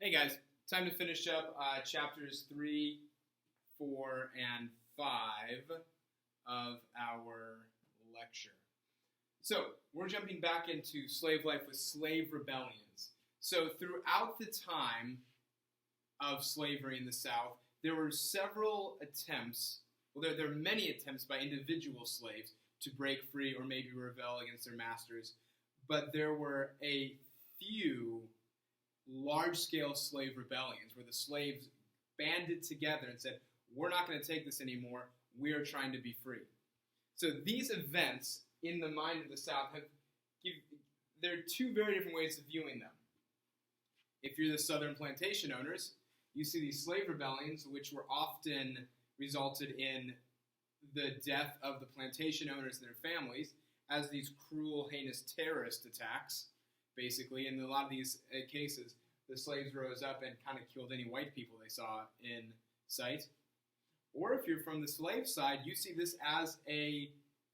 Hey guys, time to finish up chapters 3, 4, and 5 of our lecture. So, we're jumping back into slave life with slave rebellions. So, throughout the time of slavery in the South, there were several attempts, there are many attempts by individual slaves to break free or maybe rebel against their masters, but there were a few large-scale slave rebellions where the slaves banded together and said, we're not going to take this anymore, we're trying to be free. So these events in the mind of the South there are two very different ways of viewing them. If you're the Southern plantation owners, you see these slave rebellions, which were often resulted in the death of the plantation owners and their families, as these cruel, heinous terrorist attacks, basically. In a lot of these cases, the slaves rose up and kind of killed any white people they saw in sight. Or if you're from the slave side, you see this as an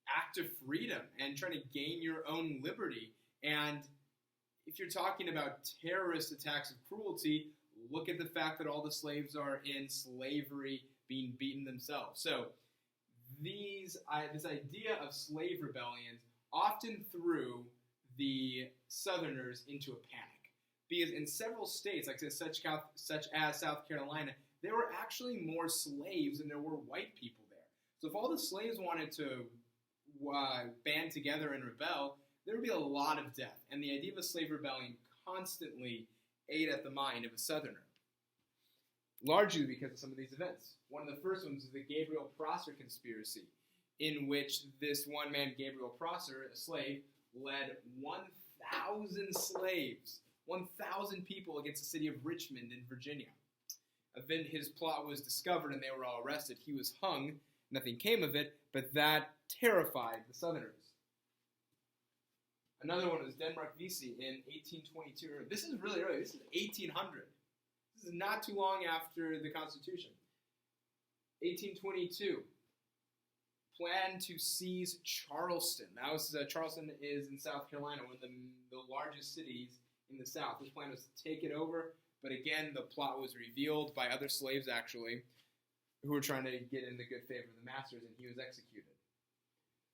act of freedom and trying to gain your own liberty. And if you're talking about terrorist attacks of cruelty, look at the fact that all the slaves are in slavery being beaten themselves. So this idea of slave rebellions often threw the Southerners into a panic. Because in several states, like such as South Carolina, there were actually more slaves than there were white people there. So if all the slaves wanted to band together and rebel, there would be a lot of death. And the idea of a slave rebellion constantly ate at the mind of a Southerner, largely because of some of these events. One of the first ones is the Gabriel Prosser conspiracy, in which this one man, Gabriel Prosser, a slave, led 1,000 slaves, 1,000 people against the city of Richmond in Virginia. Then his plot was discovered and they were all arrested. He was hung. Nothing came of it, but that terrified the Southerners. Another one was Denmark Vesey in 1822. This is really early. This is 1800. This is not too long after the Constitution. 1822. Planned to seize Charleston. Charleston is in South Carolina, one of the largest cities in the South. This plan was to take it over, but again, the plot was revealed by other slaves, actually, who were trying to get in the good favor of the masters, and he was executed.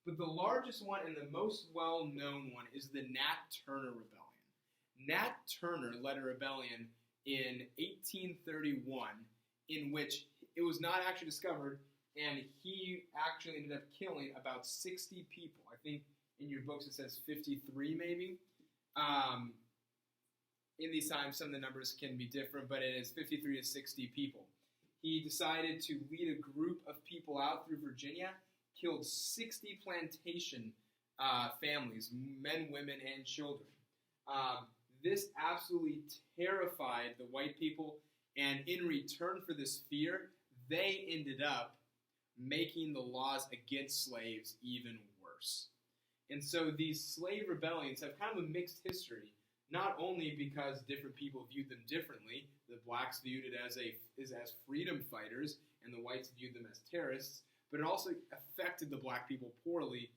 But the largest one and the most well-known one is the Nat Turner Rebellion. Nat Turner led a rebellion in 1831 in which it was not actually discovered, and he actually ended up killing about 60 people. I think in your books it says 53 maybe. In these times, some of the numbers can be different, but it is 53 to 60 people. He decided to lead a group of people out through Virginia, killed 60 plantation families, men, women, and children. This absolutely terrified the white people, and in return for this fear, they ended up making the laws against slaves even worse. And so these slave rebellions have kind of a mixed history, not only because different people viewed them differently. The blacks viewed it as freedom fighters, and the whites viewed them as terrorists, but it also affected the black people poorly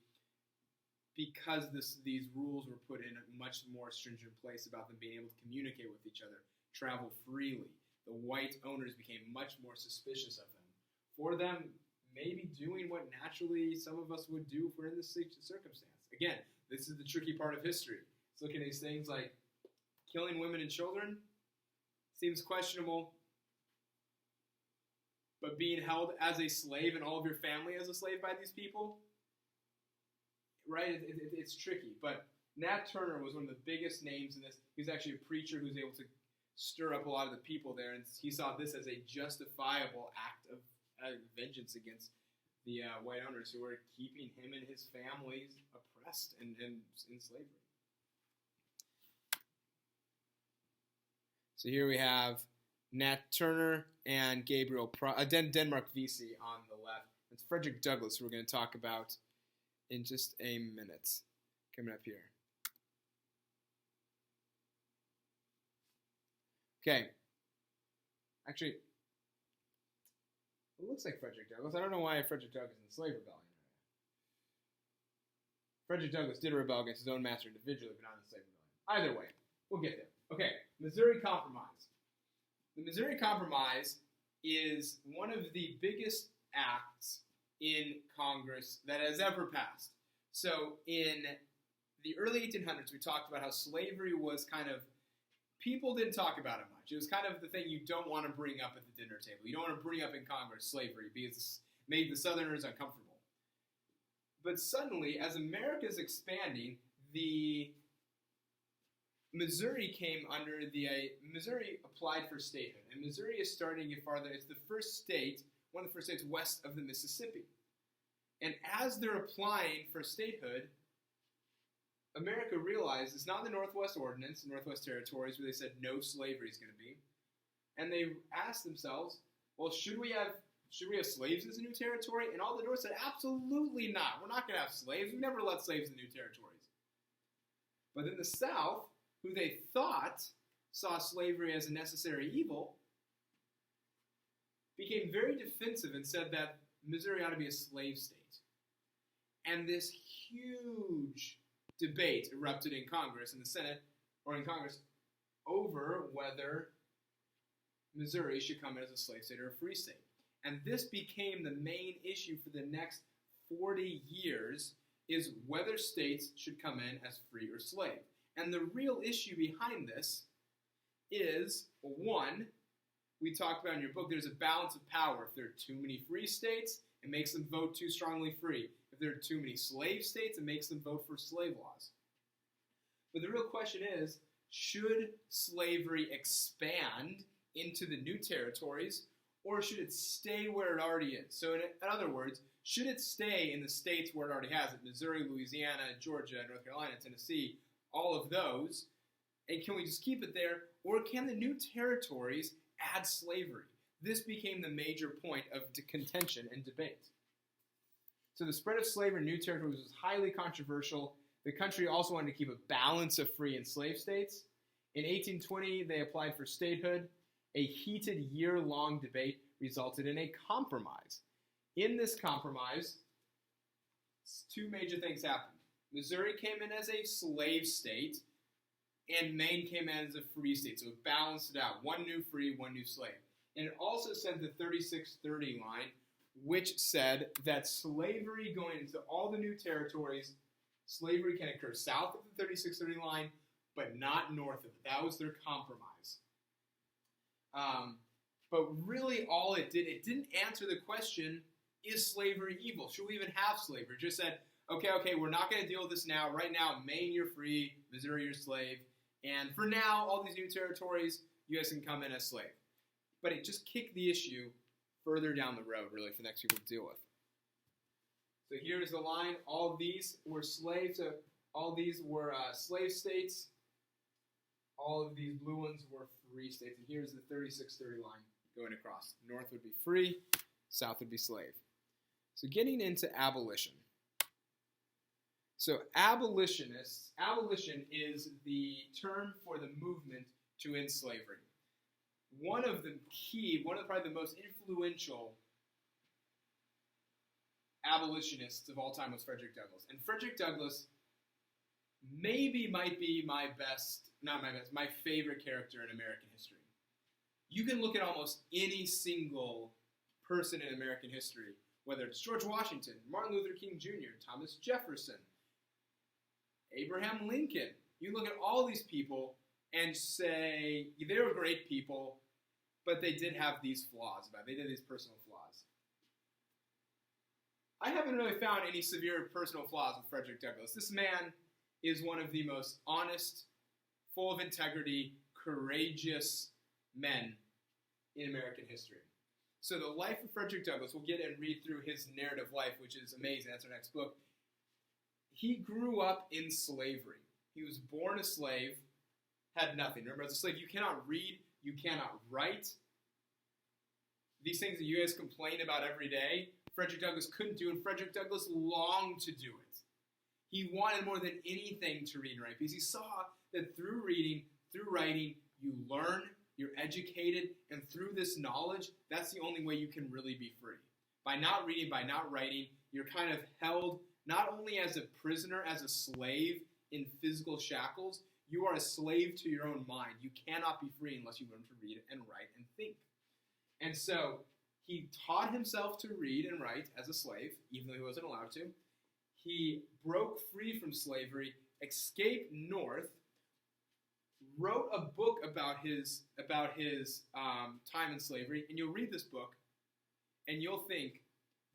because these rules were put in a much more stringent place about them being able to communicate with each other, travel freely. The white owners became much more suspicious of them. For them, maybe doing what naturally some of us would do if we're in this circumstance. Again, this is the tricky part of history. Let's look at these things like killing women and children seems questionable, but being held as a slave and all of your family as a slave by these people, right? It's tricky. But Nat Turner was one of the biggest names in this. He was actually a preacher who was able to stir up a lot of the people there, and he saw this as a justifiable act of vengeance against the white owners who were keeping him and his families oppressed and in slavery. So here we have Nat Turner and Denmark Vesey on the left. It's Frederick Douglass, who we're going to talk about in just a minute. Coming up here. Okay. Actually, it looks like Frederick Douglass. I don't know why Frederick Douglass is in the slave rebellion. Frederick Douglass did rebel against his own master individually, but not in the slave rebellion. Either way, we'll get there. Okay, Missouri Compromise. The Missouri Compromise is one of the biggest acts in Congress that has ever passed. So in the early 1800s, we talked about how slavery was people didn't talk about it much. It was kind of the thing you don't want to bring up at the dinner table. You don't want to bring up in Congress slavery because it made the Southerners uncomfortable. But suddenly, as America's expanding, the Missouri Missouri applied for statehood. And Missouri is starting to get farther. It's one of the first states west of the Mississippi. And as they're applying for statehood, America realized it's not the Northwest Ordinance, the Northwest Territories, where they said no slavery is going to be. And they asked themselves, well, should we have slaves as a new territory? And all the North said, absolutely not. We're not going to have slaves. We never let slaves in new territories. But then the South, who they thought saw slavery as a necessary evil, became very defensive and said that Missouri ought to be a slave state. And this huge debate erupted in Congress, in the Senate, or in Congress, over whether Missouri should come in as a slave state or a free state. And this became the main issue for the next 40 years, is whether states should come in as free or slave. And the real issue behind this is, one, we talked about in your book, there's a balance of power. If there are too many free states, it makes them vote too strongly free. If there are too many slave states, it makes them vote for slave laws. But the real question is, should slavery expand into the new territories, or should it stay where it already is? So in other words, should it stay in the states where it already has it? Missouri, Louisiana, Georgia, North Carolina, Tennessee, all of those. And can we just keep it there? Or can the new territories add slavery? This became the major point of contention and debate. So the spread of slavery in new territories was highly controversial. The country also wanted to keep a balance of free and slave states. In 1820, they applied for statehood. A heated year-long debate resulted in a compromise. In this compromise, two major things happened. Missouri came in as a slave state, and Maine came in as a free state. So it balanced it out. One new free, one new slave. And it also sent the 3630 line, which said that slavery going into all the new territories, slavery can occur south of the 3630 line, but not north of it. That was their compromise. But really all it didn't answer the question, is slavery evil? Should we even have slavery? It just said, okay, we're not going to deal with this now. Right now, Maine, you're free. Missouri, you're slave. And for now, all these new territories, you guys can come in as slave. But it just kicked the issue further down the road, really, for the next people to deal with. So here's the line. All of these were slaves. So all these were slave states. All of these blue ones were free states. And here's the 3630 line going across. North would be free. South would be slave. So getting into abolition. So abolition is the term for the movement to end slavery. One of probably the most influential abolitionists of all time was Frederick Douglass. And Frederick Douglass might be my favorite character in American history. You can look at almost any single person in American history, whether it's George Washington, Martin Luther King Jr., Thomas Jefferson, Abraham Lincoln. You look at all these people and say they were great people, but they did have these flaws about it. They did these personal flaws. I haven't really found any severe personal flaws with Frederick Douglass. This man is one of the most honest, full of integrity, courageous men in American history. So the life of Frederick Douglass, we'll get and read through his narrative life, which is amazing. That's our next book. He grew up in slavery. He was born a slave, had nothing. Remember, as a slave, you cannot read, you cannot write. These things that you guys complain about every day, Frederick Douglass couldn't do, and Frederick Douglass longed to do it. He wanted more than anything to read and write, because he saw that through reading, through writing, you learn, you're educated, and through this knowledge, that's the only way you can really be free. By not reading, by not writing, you're kind of held not only as a prisoner, as a slave in physical shackles, You are a slave to your own mind. You cannot be free unless you learn to read and write and think. And so he taught himself to read and write as a slave, even though he wasn't allowed to. He broke free from slavery, escaped north, wrote a book about his time in slavery, and you'll read this book, and you'll think,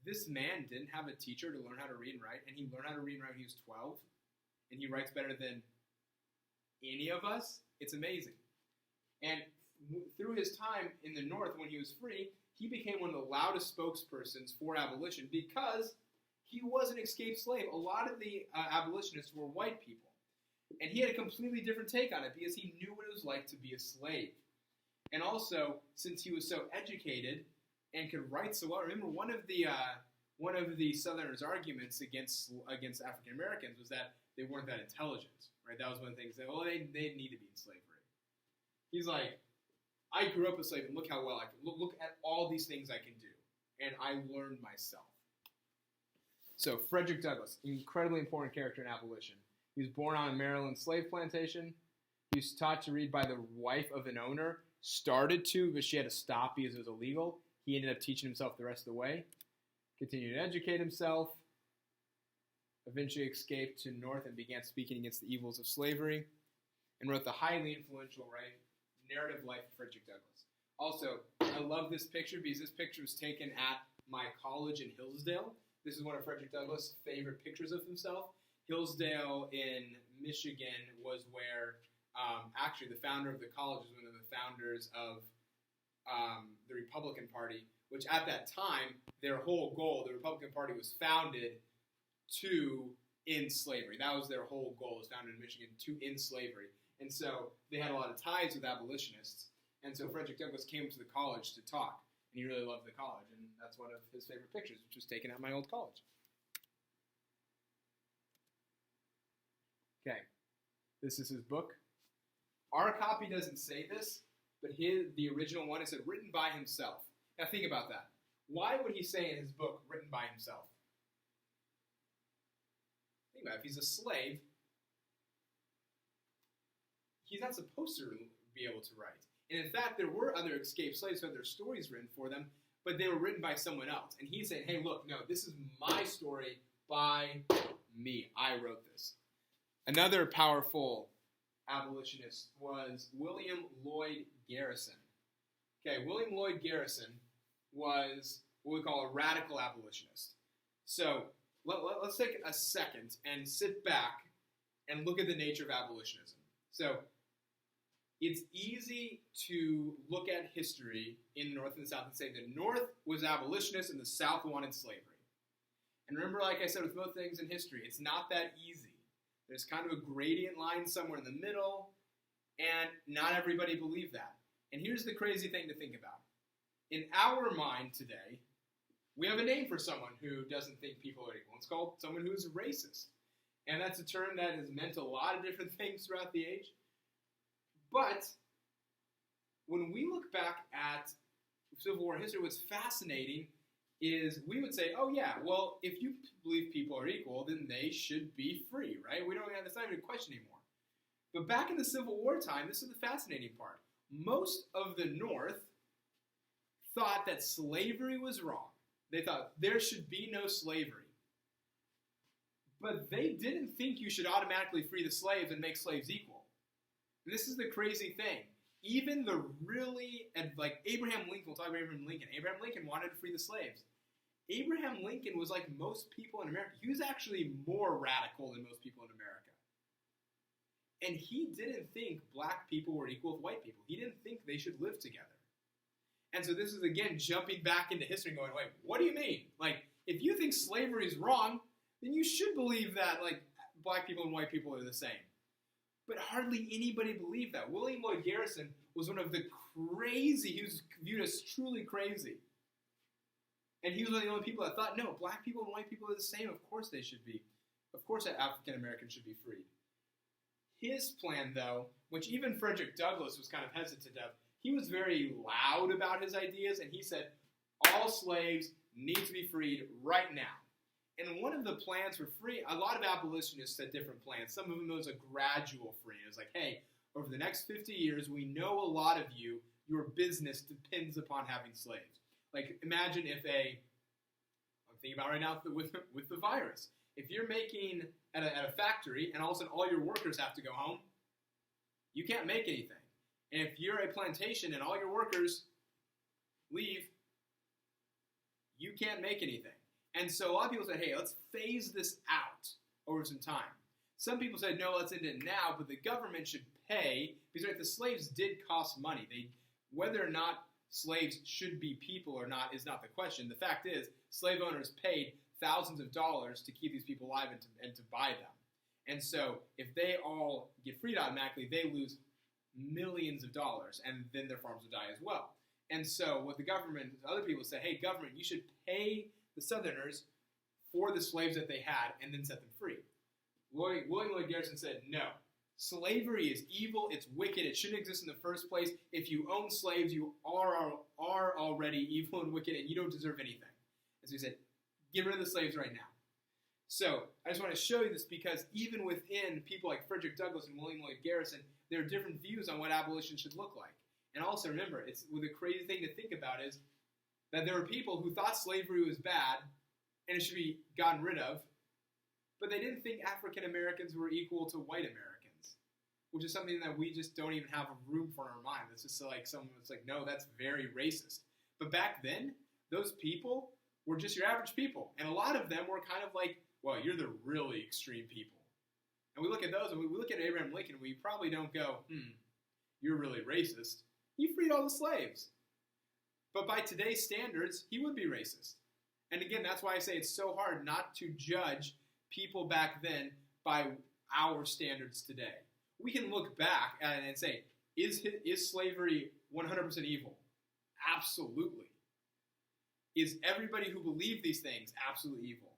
this man didn't have a teacher to learn how to read and write, and he learned how to read and write when he was 12, and he writes better than any of us. It's amazing. And through his time in the North, when he was free, he became one of the loudest spokespersons for abolition because he was an escaped slave. A lot of the abolitionists were white people. And he had a completely different take on it because he knew what it was like to be a slave. And also, since he was so educated and could write so well, remember one of the Southerners' arguments against African Americans was that they weren't that intelligent, right? That was one of the things that, they need to be in slavery. He's like, I grew up a slave, and look how well I can. Look at all these things I can do, and I learned myself. So Frederick Douglass, incredibly important character in abolition. He was born on a Maryland slave plantation. He was taught to read by the wife of an owner. Started to, but she had to stop because it was illegal. He ended up teaching himself the rest of the way. Continued to educate himself. Eventually escaped to North and began speaking against the evils of slavery. And wrote the highly influential, narrative life of Frederick Douglass. Also, I love this picture because this picture was taken at my college in Hillsdale. This is one of Frederick Douglass' favorite pictures of himself. Hillsdale in Michigan was where, actually the founder of the college was one of the founders of the Republican Party, which at that time, their whole goal, the Republican Party was founded to end slavery. That was their whole goal, was founded in Michigan to end slavery. And so they had a lot of ties with abolitionists. And so Frederick Douglass came to the college to talk. And he really loved the college. And that's one of his favorite pictures, which was taken at my old college. Okay. This is his book. Our copy doesn't say this, but the original one, it said written by himself. Now think about that. Why would he say in his book, written by himself? Think about it. If he's a slave, he's not supposed to be able to write. And in fact, there were other escaped slaves who had their stories written for them, but they were written by someone else. And he's saying, hey, look, no, this is my story by me. I wrote this. Another powerful abolitionist was William Lloyd Garrison. Okay, William Lloyd Garrison was what we call a radical abolitionist. So let's take a second and sit back and look at the nature of abolitionism. So it's easy to look at history in the North and the South and say the North was abolitionist and the South wanted slavery. And remember, like I said, with most things in history, it's not that easy. There's kind of a gradient line somewhere in the middle, and not everybody believed that. And here's the crazy thing to think about. In our mind today, we have a name for someone who doesn't think people are equal. It's called someone who is racist. And that's a term that has meant a lot of different things throughout the age. But when we look back at Civil War history, what's fascinating is we would say, oh yeah, well, if you believe people are equal, then they should be free, right? We don't have that's not even a question anymore. But back in the Civil War time, this is the fascinating part. Most of the North thought that slavery was wrong. They thought there should be no slavery. But they didn't think you should automatically free the slaves and make slaves equal. And this is the crazy thing. Even the really, like Abraham Lincoln, we'll talk about Abraham Lincoln. Abraham Lincoln wanted to free the slaves. Abraham Lincoln was like most people in America. He was actually more radical than most people in America. And he didn't think black people were equal with white people. He didn't think they should live together. And so this is, again, jumping back into history and going, wait, what do you mean? Like, if you think slavery is wrong, then you should believe that, like, black people and white people are the same. But hardly anybody believed that. William Lloyd Garrison was one of the he was viewed as truly crazy. And he was one of the only people that thought, no, black people and white people are the same. Of course they should be. Of course African Americans should be freed. His plan, though, which even Frederick Douglass was kind of hesitant of, he was very loud about his ideas, and he said, all slaves need to be freed right now. And one of the plans for free, a lot of abolitionists had different plans. Some of them, it was a gradual free. It was like, hey, over the next 50 years, we know a lot of you, your business depends upon having slaves. Like, imagine if I'm thinking about right now with the virus. If you're making at a factory and all of a sudden all your workers have to go home, you can't make anything. And if you're a plantation and all your workers leave, you can't make anything. And so a lot of people said, hey, let's phase this out over some time. Some people said, no, let's end it now, but the government should pay, because right, the slaves did cost money. Whether or not slaves should be people or not is not the question. The fact is, slave owners paid thousands of dollars to keep these people alive and to buy them. And so if they all get freed automatically, they lose millions of dollars, and then their farms will die as well. And so what the government, other people say, hey, government, you should pay the Southerners for the slaves that they had and then set them free. William Lloyd Garrison said, no. Slavery is evil, it's wicked, it shouldn't exist in the first place. If you own slaves, you are already evil and wicked, and you don't deserve anything. And so he said, get rid of the slaves right now. So I just want to show you this because even within people like Frederick Douglass and William Lloyd Garrison, there are different views on what abolition should look like. And also remember, the crazy thing to think about is that there were people who thought slavery was bad and it should be gotten rid of, but they didn't think African Americans were equal to white Americans, which is something that we just don't even have a room for in our mind. It's just like someone was like, no, that's very racist. But back then, those people were just your average people. And a lot of them were kind of like, well, you're the really extreme people. And we look at those, and we look at Abraham Lincoln, and we probably don't go, you're really racist. He freed all the slaves. But by today's standards, he would be racist. And again, that's why I say it's so hard not to judge people back then by our standards today. We can look back and say, is slavery 100% evil? Absolutely. Is everybody who believed these things absolutely evil?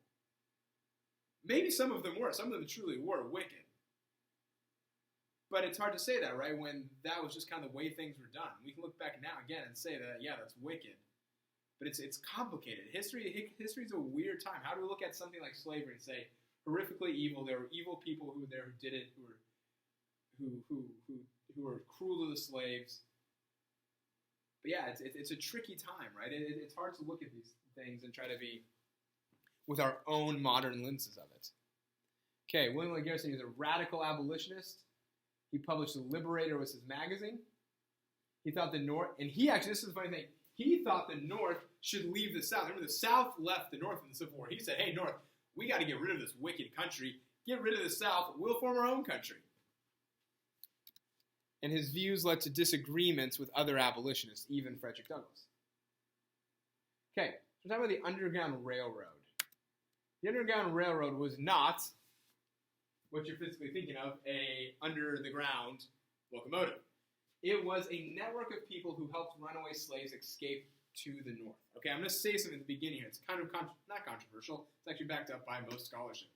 Maybe some of them were. Some of them truly were wicked. But it's hard to say that, right, when that was just kind of the way things were done. We can look back now again and say that, yeah, that's wicked. But it's complicated. History's a weird time. How do we look at something like slavery and say, horrifically evil, there were evil people who were there who did it, who were cruel to the slaves? But yeah, it's a tricky time, right? It's hard to look at these things and try to be with our own modern lenses of it. Okay, William Lloyd Garrison is a radical abolitionist. He published The Liberator was his magazine. He thought the North, and this is the funny thing, he thought the North should leave the South. Remember, the South left the North in the Civil War. He said, hey, North, we got to get rid of this wicked country. Get rid of the South. We'll form our own country. And his views led to disagreements with other abolitionists, even Frederick Douglass. Okay, so we're talking about the Underground Railroad. The Underground Railroad was not what you're physically thinking of, a under-the-ground locomotive. It was a network of people who helped runaway slaves escape to the North. Okay, I'm going to say something at the beginning here. It's kind of not controversial. It's actually backed up by most scholarship.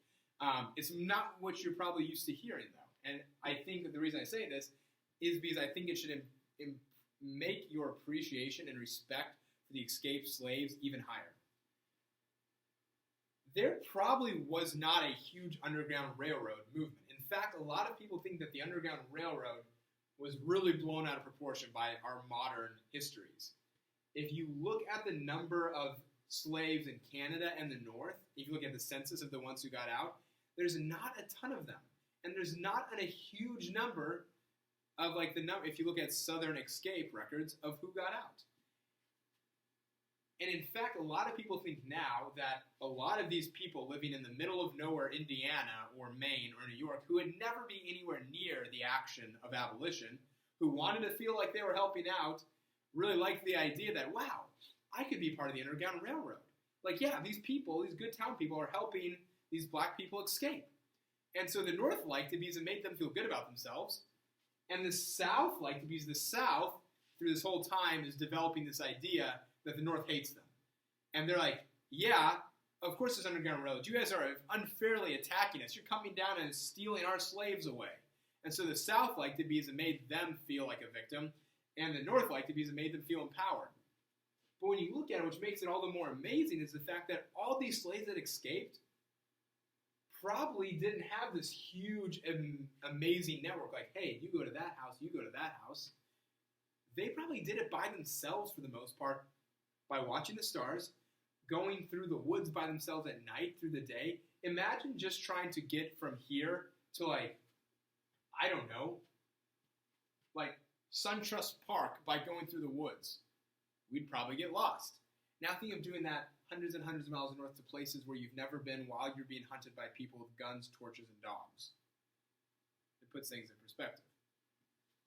It's not what you're probably used to hearing, though. And I think that the reason I say this is because I think it should make your appreciation and respect for the escaped slaves even higher. There probably was not a huge Underground Railroad movement. In fact, a lot of people think that the Underground Railroad was really blown out of proportion by our modern histories. If you look at the number of slaves in Canada and the North, if you look at the census of the ones who got out, there's not a ton of them. And there's not a huge number of, if you look at Southern escape records, of who got out. And in fact, a lot of people think now that a lot of these people living in the middle of nowhere, Indiana or Maine or New York, who would never be anywhere near the action of abolition, who wanted to feel like they were helping out, really liked the idea that, wow, I could be part of the Underground Railroad. Like, yeah, these people, these good town people are helping these black people escape. And so the North liked it because it made them feel good about themselves. And the South liked it because the South, through this whole time, is developing this idea that the North hates them. And they're like, yeah, of course there's Underground Railroad. You guys are unfairly attacking us. You're coming down and stealing our slaves away. And so the South liked it because it made them feel like a victim, and the North liked it because it made them feel empowered. But when you look at it, which makes it all the more amazing, is the fact that all these slaves that escaped probably didn't have this huge, amazing network. Like, hey, you go to that house, you go to that house. They probably did it by themselves for the most part, by watching the stars, going through the woods by themselves at night through the day. Imagine just trying to get from here to, like, I don't know, like SunTrust Park by going through the woods. We'd probably get lost. Now think of doing that hundreds and hundreds of miles north to places where you've never been while you're being hunted by people with guns, torches, and dogs. It puts things in perspective.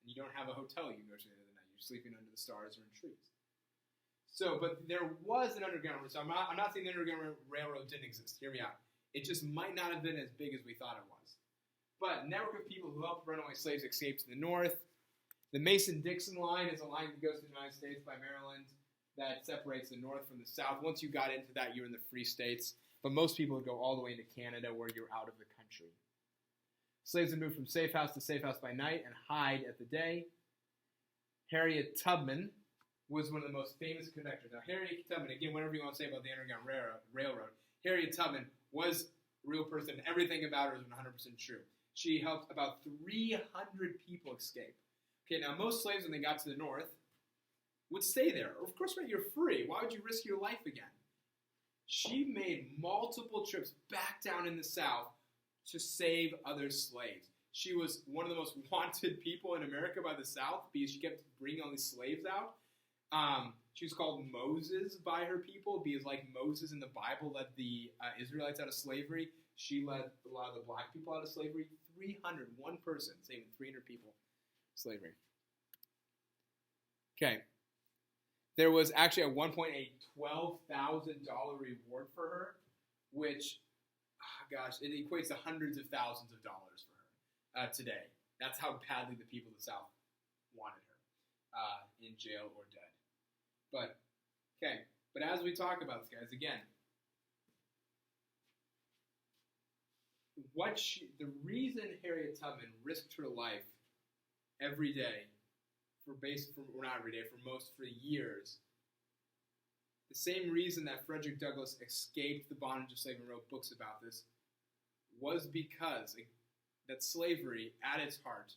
And you don't have a hotel you can go to the end of the night. You're sleeping under the stars or in trees. So, but there was an underground railroad. So I'm not saying the underground railroad didn't exist. Hear me out. It just might not have been as big as we thought it was. But network of people who helped runaway slaves escape to the north. The Mason-Dixon line is a line that goes to the United States by Maryland that separates the north from the south. Once you got into that, you're in the free states. But most people would go all the way into Canada where you're out of the country. Slaves would move from safe house to safe house by night and hide at the day. Harriet Tubman was one of the most famous conductors. Now, Harriet Tubman, again, whatever you want to say about the Underground Railroad, Harriet Tubman was a real person. Everything about her is 100% true. She helped about 300 people escape. Okay, now most slaves, when they got to the north, would stay there. Of course, right, you're free. Why would you risk your life again? She made multiple trips back down in the south to save other slaves. She was one of the most wanted people in America by the South because she kept bringing all these slaves out. She was called Moses by her people because, like Moses in the Bible led the Israelites out of slavery, she led a lot of the black people out of slavery. 300, one person saving 300 people slavery. Okay. There was actually at one point a $12,000 reward for her, which, it equates to hundreds of thousands of dollars for her today. That's how badly the people of the South wanted her in jail or dead. But, okay. But as we talk about this, guys, again, Harriet Tubman risked her life every day for years. The same reason that Frederick Douglass escaped the bondage of slavery and wrote books about this was because that slavery at its heart,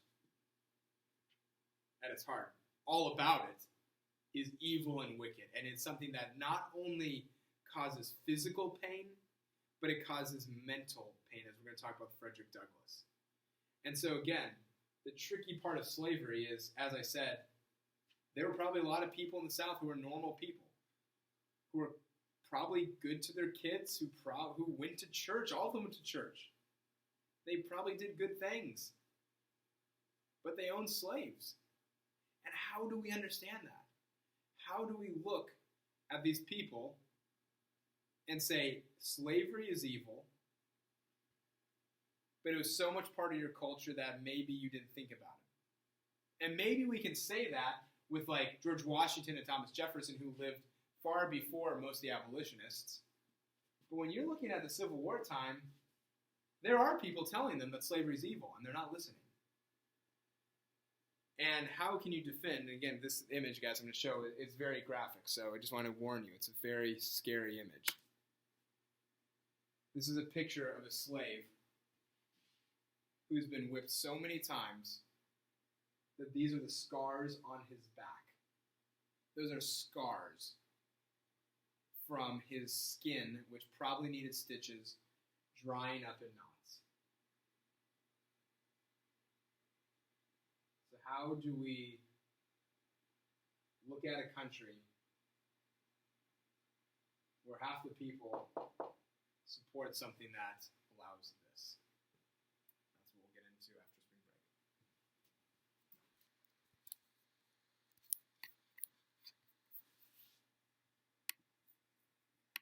all about it, is evil and wicked. And it's something that not only causes physical pain, but it causes mental pain, as we're going to talk about Frederick Douglass. And so again, the tricky part of slavery is, as I said, there were probably a lot of people in the South who were normal people, who were probably good to their kids, who went to church. All of them went to church. They probably did good things, but they owned slaves. And how do we understand that? How do we look at these people and say, slavery is evil, but it was so much part of your culture that maybe you didn't think about it? And maybe we can say that with like George Washington and Thomas Jefferson, who lived far before most of the abolitionists. But when you're looking at the Civil War time, there are people telling them that slavery is evil, and they're not listening. And how can you defend? And again, this image, guys, I'm going to show, it's very graphic, so I just want to warn you. It's a very scary image. This is a picture of a slave who's been whipped so many times that these are the scars on his back. Those are scars from his skin, which probably needed stitches, drying up in knots. So how do we look at a country where half the people support something that allows this?